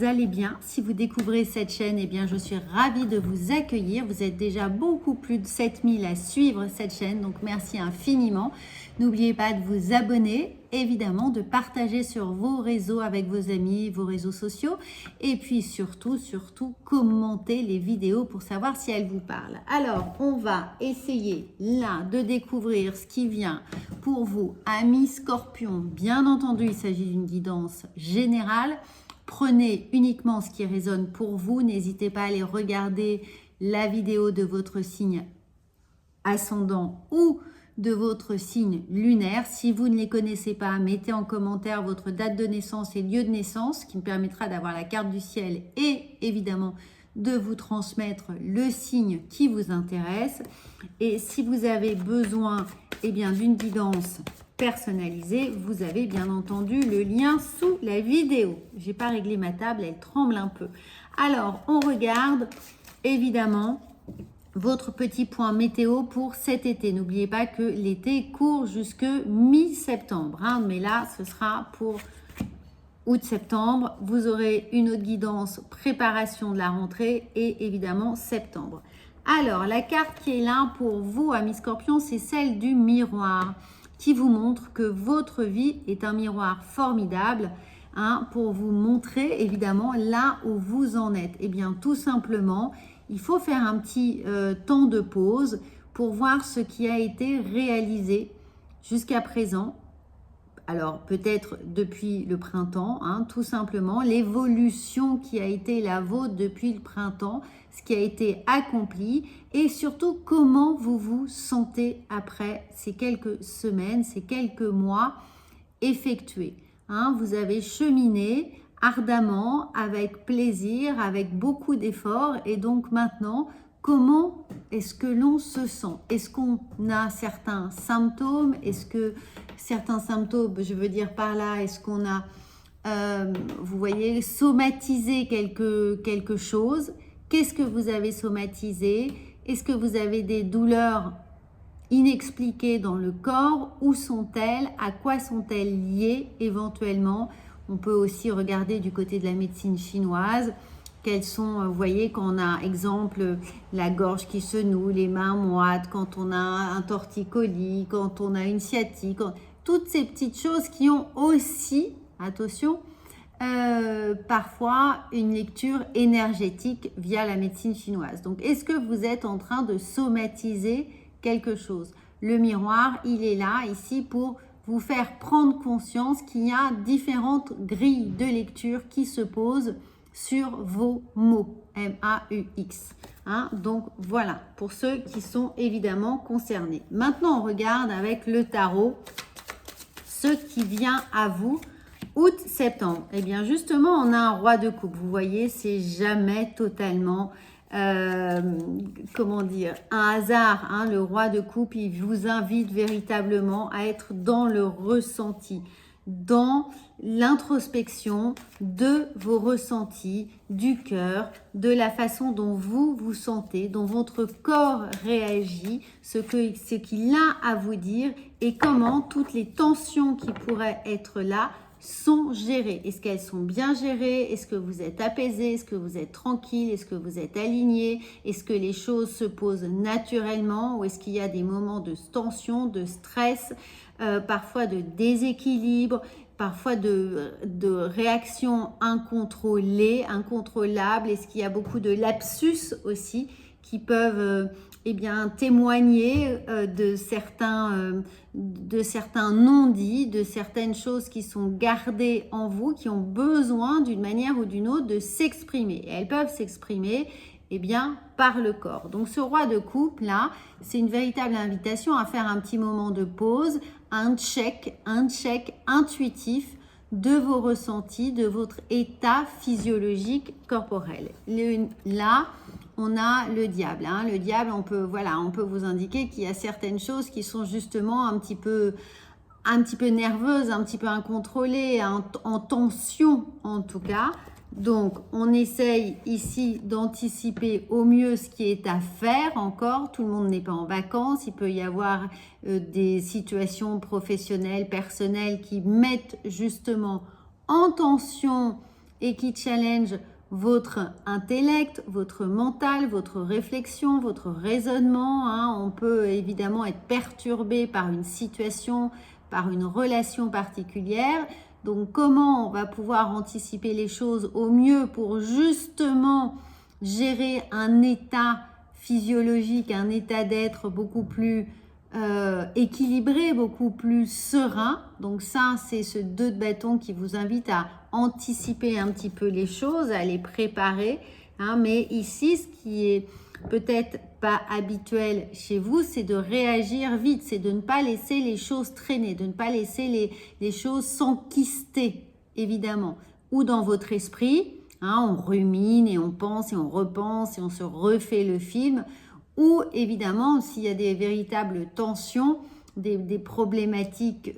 vous allez bien. Si vous découvrez cette chaîne, eh bien, je suis ravie de vous accueillir. Vous êtes déjà beaucoup plus de 7000 à suivre cette chaîne, donc merci infiniment. N'oubliez pas de vous abonner, évidemment, de partager sur vos réseaux avec vos amis, vos réseaux sociaux, et puis surtout, commenter les vidéos pour savoir si elles vous parlent. Alors, on va essayer là de découvrir ce qui vient pour vous, amis Scorpion. Bien entendu, il s'agit d'une guidance générale. Prenez uniquement ce qui résonne pour vous. N'hésitez pas à aller regarder la vidéo de votre signe ascendant ou de votre signe lunaire. Si vous ne les connaissez pas, mettez en commentaire votre date de naissance et lieu de naissance, ce qui me permettra d'avoir la carte du ciel et évidemment de vous transmettre le signe qui vous intéresse. Et si vous avez besoin d'une guidance personnalisée, vous avez bien entendu le lien sous la vidéo. J'ai pas réglé ma table, elle tremble un peu. Alors, on regarde évidemment votre petit point météo pour cet été. N'oubliez pas que l'été court jusque mi-septembre, mais là, ce sera pour août-septembre. Vous aurez une autre guidance, préparation de la rentrée et évidemment septembre. Alors, la carte qui est là pour vous, amis Scorpions, c'est celle du miroir qui vous montre que votre vie est un miroir formidable pour vous montrer évidemment là où vous en êtes. Eh bien, tout simplement, il faut faire un petit temps de pause pour voir ce qui a été réalisé jusqu'à présent. Alors, peut-être depuis le printemps, tout simplement, l'évolution qui a été la vôtre depuis le printemps, ce qui a été accompli et surtout comment vous vous sentez après ces quelques semaines, ces quelques mois effectués. Vous avez cheminé ardemment, avec plaisir, avec beaucoup d'efforts et donc maintenant, comment est-ce que l'on se sent? Est-ce qu'on a certains symptômes? Est-ce que certains symptômes, je veux dire par là, est-ce qu'on a, vous voyez, somatisé quelque chose? Qu'est-ce que vous avez somatisé? Est-ce que vous avez des douleurs inexpliquées dans le corps? Où sont-elles? À quoi sont-elles liées éventuellement? On peut aussi regarder du côté de la médecine chinoise. Quelles sont, vous voyez, quand on a, exemple, la gorge qui se noue, les mains moites, quand on a un torticolis, quand on a une sciatique, toutes ces petites choses qui ont aussi, attention, parfois une lecture énergétique via la médecine chinoise. Donc, est-ce que vous êtes en train de somatiser quelque chose? Le miroir, il est là, ici, pour vous faire prendre conscience qu'il y a différentes grilles de lecture qui se posent sur vos mots, M-A-U-X. Donc voilà, pour ceux qui sont évidemment concernés. Maintenant, on regarde avec le tarot ce qui vient à vous août-septembre. Eh bien, justement, on a un roi de coupe. Vous voyez, c'est jamais totalement, comment dire, un hasard. Le roi de coupe, il vous invite véritablement à être dans le ressenti, dans l'introspection de vos ressentis, du cœur, de la façon dont vous vous sentez, dont votre corps réagit, ce qu'il a à vous dire et comment toutes les tensions qui pourraient être là sont gérées. Est-ce qu'elles sont bien gérées? Est-ce que vous êtes apaisé? Est-ce que vous êtes tranquille? Est-ce que vous êtes aligné? Est-ce que les choses se posent naturellement? Ou est-ce qu'il y a des moments de tension, de stress, parfois de déséquilibre, parfois de réactions incontrôlées, incontrôlables? Est-ce qu'il y a beaucoup de lapsus aussi qui peuvent témoigner de certains non-dits, de certaines choses qui sont gardées en vous, qui ont besoin d'une manière ou d'une autre de s'exprimer. Et elles peuvent s'exprimer par le corps. Donc ce roi de coupe là, c'est une véritable invitation à faire un petit moment de pause, un check intuitif de vos ressentis, de votre état physiologique corporel. Là, on a le diable. Le diable, on peut vous indiquer qu'il y a certaines choses qui sont justement un petit peu nerveuses, un petit peu incontrôlées, en tension en tout cas. Donc, on essaye ici d'anticiper au mieux ce qui est à faire encore. Tout le monde n'est pas en vacances. Il peut y avoir des situations professionnelles, personnelles qui mettent justement en tension et qui challenge votre intellect, votre mental, votre réflexion, votre raisonnement. Hein. On peut évidemment être perturbé par une situation, par une relation particulière. Donc, comment on va pouvoir anticiper les choses au mieux pour justement gérer un état physiologique, un état d'être beaucoup plus équilibré, beaucoup plus serein. Donc ça, c'est ce 2 de bâton qui vous invite à anticiper un petit peu les choses, à les préparer. Hein. Mais ici, ce qui est peut-être pas habituel chez vous, c'est de réagir vite, c'est de ne pas laisser les choses traîner, de ne pas laisser les choses s'enquister, évidemment. Ou dans votre esprit, hein, on rumine et on pense et on repense et on se refait le film. Ou évidemment, s'il y a des véritables tensions, des problématiques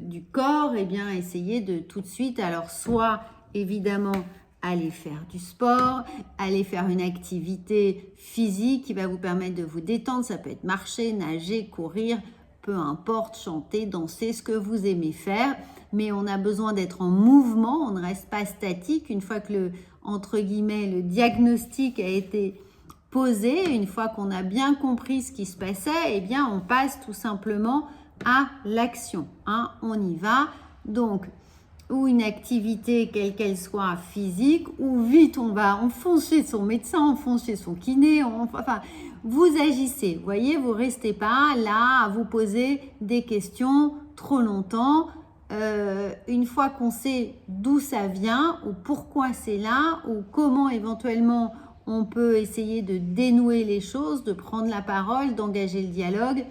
du corps, eh bien, essayez de tout de suite, alors soit évidemment aller faire du sport, aller faire une activité physique qui va vous permettre de vous détendre, ça peut être marcher, nager, courir, peu importe, chanter, danser, ce que vous aimez faire, mais on a besoin d'être en mouvement, on ne reste pas statique. Une fois que entre guillemets, le diagnostic a été posé, une fois qu'on a bien compris ce qui se passait, eh bien, on passe tout simplement à l'action. Hein, on y va. Donc, ou une activité, quelle qu'elle soit, physique, ou vite, on fonce chez son médecin, on fonce chez son kiné, enfin, vous agissez. Vous voyez, vous ne restez pas là à vous poser des questions trop longtemps. Une fois qu'on sait d'où ça vient, ou pourquoi c'est là, ou comment éventuellement on peut essayer de dénouer les choses, de prendre la parole, d'engager le dialogue.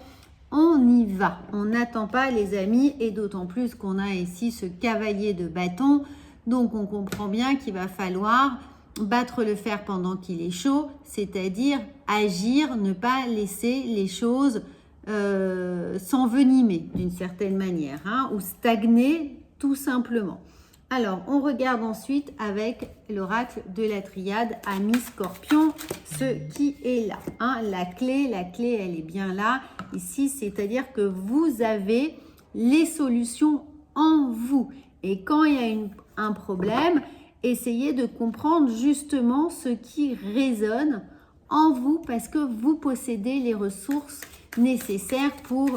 On y va. On n'attend pas, les amis, et d'autant plus qu'on a ici ce cavalier de bâton. Donc, on comprend bien qu'il va falloir battre le fer pendant qu'il est chaud, c'est-à-dire agir, ne pas laisser les choses s'envenimer d'une certaine manière, hein, ou stagner tout simplement. Alors, on regarde ensuite avec l'oracle de la triade Ami Scorpion, ce qui est là. Hein, la clé, elle est bien là. Ici, c'est-à-dire que vous avez les solutions en vous. Et quand il y a un problème, essayez de comprendre justement ce qui résonne en vous parce que vous possédez les ressources nécessaires pour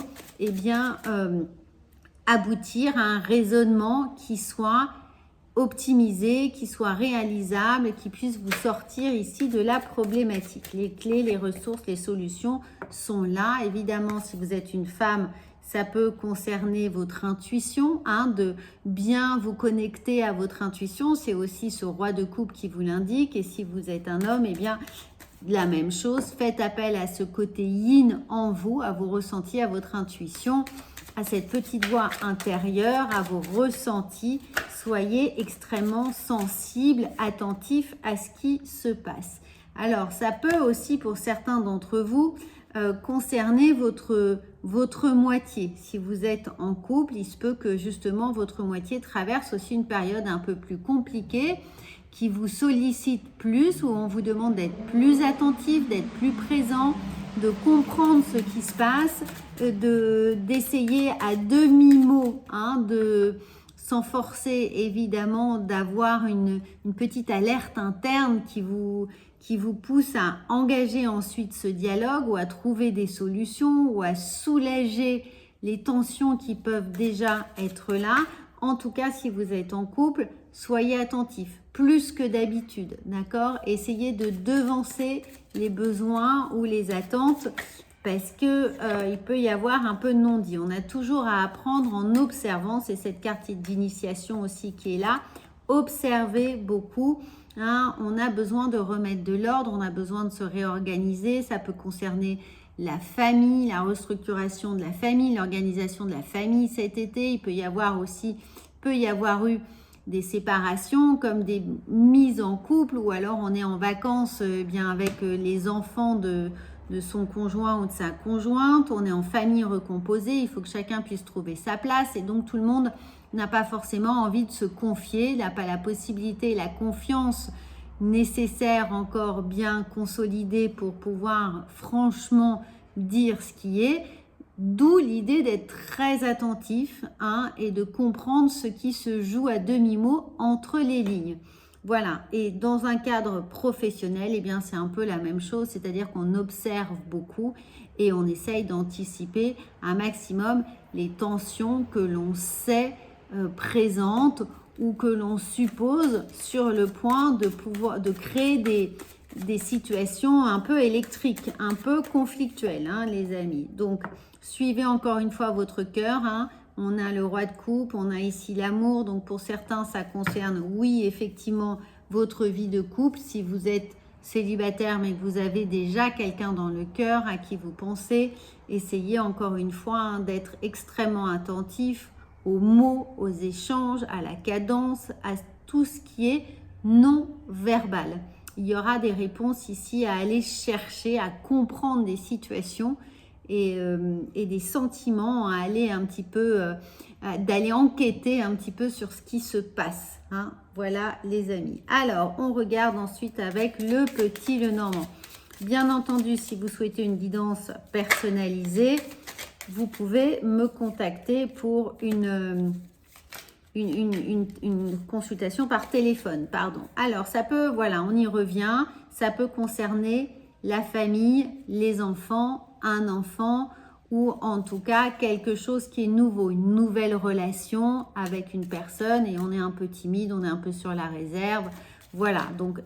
aboutir à un raisonnement qui soit optimisé, qui soit réalisable, qui puisse vous sortir ici de la problématique. Les clés, les ressources, les solutions sont là. Évidemment, si vous êtes une femme, ça peut concerner votre intuition, hein, de bien vous connecter à votre intuition. C'est aussi ce roi de coupe qui vous l'indique. Et si vous êtes un homme, eh bien, la même chose. Faites appel à ce côté yin en vous, à vos ressentis, à votre intuition, à cette petite voix intérieure, à vos ressentis. Soyez extrêmement sensible, attentif à ce qui se passe. Alors, ça peut aussi, pour certains d'entre vous, concerner votre moitié. Si vous êtes en couple, il se peut que justement votre moitié traverse aussi une période un peu plus compliquée, qui vous sollicite plus, où on vous demande d'être plus attentif, d'être plus présent, de comprendre ce qui se passe, d'essayer à demi-mot, hein, sans forcer évidemment d'avoir une petite alerte interne qui vous pousse à engager ensuite ce dialogue ou à trouver des solutions ou à soulager les tensions qui peuvent déjà être là. En tout cas, si vous êtes en couple, soyez attentifs, plus que d'habitude, d'accord? Essayez de devancer les besoins ou les attentes parce que il peut y avoir un peu de non-dit. On a toujours à apprendre en observant, c'est cette carte d'initiation aussi qui est là. Observez beaucoup, hein, on a besoin de remettre de l'ordre, on a besoin de se réorganiser, ça peut concerner la famille, la restructuration de la famille, l'organisation de la famille cet été. Il peut y avoir eu des séparations comme des mises en couple ou alors on est en vacances bien avec les enfants de son conjoint ou de sa conjointe, on est en famille recomposée, il faut que chacun puisse trouver sa place et donc tout le monde n'a pas forcément envie de se confier, n'a pas la possibilité, la confiance nécessaire encore bien consolidée pour pouvoir franchement dire ce qui est. D'où l'idée d'être très attentif et de comprendre ce qui se joue à demi-mot entre les lignes. Voilà, et dans un cadre professionnel, eh bien c'est un peu la même chose, c'est-à-dire qu'on observe beaucoup et on essaye d'anticiper un maximum les tensions que l'on sait présentes ou que l'on suppose sur le point de créer des situations un peu électriques, un peu conflictuelles, les amis. Donc, suivez encore une fois votre cœur. On a le roi de coupe, on a ici l'amour. Donc, pour certains, ça concerne, oui, effectivement, votre vie de couple. Si vous êtes célibataire, mais que vous avez déjà quelqu'un dans le cœur à qui vous pensez, essayez encore une fois d'être extrêmement attentif aux mots, aux échanges, à la cadence, à tout ce qui est non verbal. Il y aura des réponses ici à aller chercher, à comprendre des situations et des sentiments, à aller un petit peu, d'aller enquêter un petit peu sur ce qui se passe. Voilà les amis. Alors, on regarde ensuite avec le petit Lenormand. Bien entendu, si vous souhaitez une guidance personnalisée, vous pouvez me contacter pour une consultation par téléphone, pardon. Alors, ça peut, voilà, on y revient, ça peut concerner la famille, les enfants, un enfant ou en tout cas quelque chose qui est nouveau, une nouvelle relation avec une personne et on est un peu timide, on est un peu sur la réserve. Voilà, donc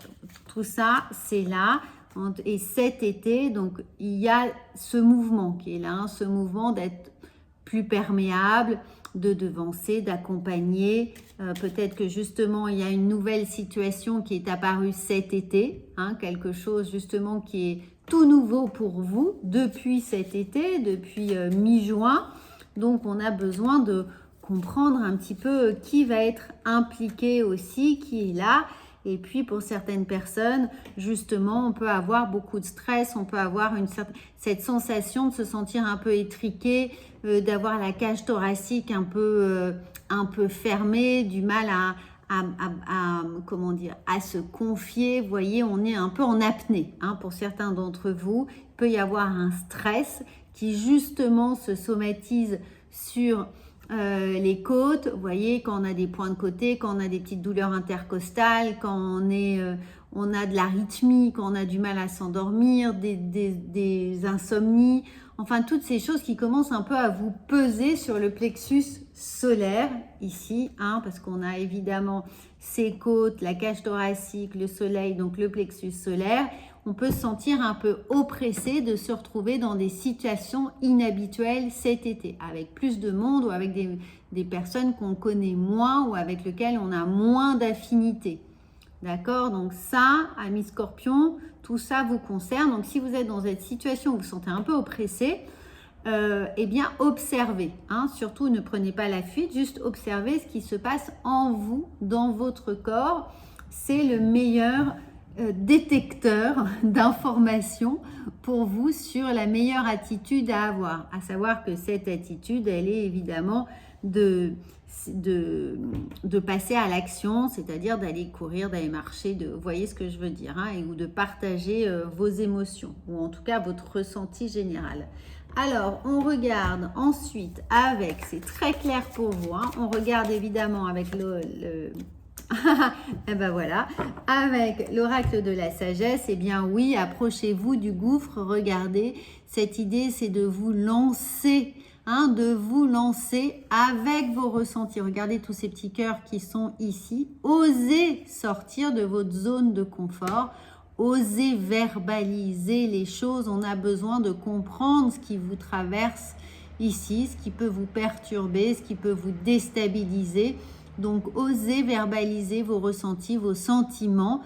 tout ça, c'est là. Et cet été, donc il y a ce mouvement qui est là, ce mouvement d'être plus perméable, de devancer, d'accompagner. Peut-être que justement, il y a une nouvelle situation qui est apparue cet été, quelque chose justement qui est tout nouveau pour vous depuis cet été, depuis mi-juin. Donc, on a besoin de comprendre un petit peu qui va être impliqué aussi, qui est là. Et puis, pour certaines personnes, justement, on peut avoir beaucoup de stress, on peut avoir cette sensation de se sentir un peu étriqué, d'avoir la cage thoracique un peu fermée, du mal comment dire, à se confier. Vous voyez, on est un peu en apnée. Pour certains d'entre vous, il peut y avoir un stress qui, justement, se somatise sur les côtes, vous voyez, quand on a des points de côté, quand on a des petites douleurs intercostales, quand on a de l'arythmie, quand on a du mal à s'endormir, des insomnies, enfin toutes ces choses qui commencent un peu à vous peser sur le plexus solaire ici, parce qu'on a évidemment ces côtes, la cage thoracique, le soleil, donc le plexus solaire. On peut se sentir un peu oppressé de se retrouver dans des situations inhabituelles cet été, avec plus de monde ou avec des personnes qu'on connaît moins ou avec lesquelles on a moins d'affinité. D'accord? Donc ça, amis Scorpion, tout ça vous concerne. Donc si vous êtes dans cette situation où vous vous sentez un peu oppressé, eh bien observez. Surtout ne prenez pas la fuite, juste observez ce qui se passe en vous, dans votre corps. C'est le meilleur détecteur d'informations pour vous sur la meilleure attitude à avoir. À savoir que cette attitude, elle est évidemment de passer à l'action, c'est-à-dire d'aller courir, d'aller marcher, vous voyez ce que je veux dire, ou de partager vos émotions, ou en tout cas votre ressenti général. Alors, on regarde ensuite avec, c'est très clair pour vous, on regarde évidemment avec et ben voilà, avec l'oracle de la sagesse, eh bien oui, approchez-vous du gouffre, regardez, cette idée c'est de vous lancer, avec vos ressentis. Regardez tous ces petits cœurs qui sont ici, osez sortir de votre zone de confort, osez verbaliser les choses, on a besoin de comprendre ce qui vous traverse ici, ce qui peut vous perturber, ce qui peut vous déstabiliser. Donc, osez verbaliser vos ressentis, vos sentiments,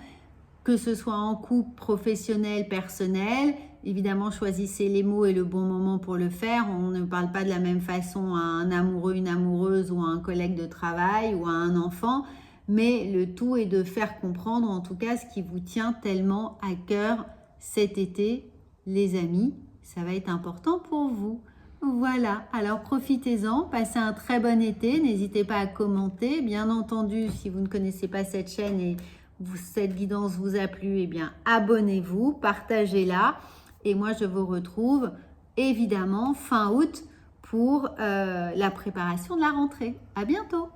que ce soit en couple, professionnel, personnel. Évidemment, choisissez les mots et le bon moment pour le faire. On ne parle pas de la même façon à un amoureux, une amoureuse ou à un collègue de travail ou à un enfant. Mais le tout est de faire comprendre, en tout cas, ce qui vous tient tellement à cœur cet été, les amis. Ça va être important pour vous. Voilà, alors profitez-en, passez un très bon été, n'hésitez pas à commenter. Bien entendu, si vous ne connaissez pas cette chaîne et cette guidance vous a plu, eh bien abonnez-vous, partagez-la. Et moi, je vous retrouve évidemment fin août pour la préparation de la rentrée. À bientôt!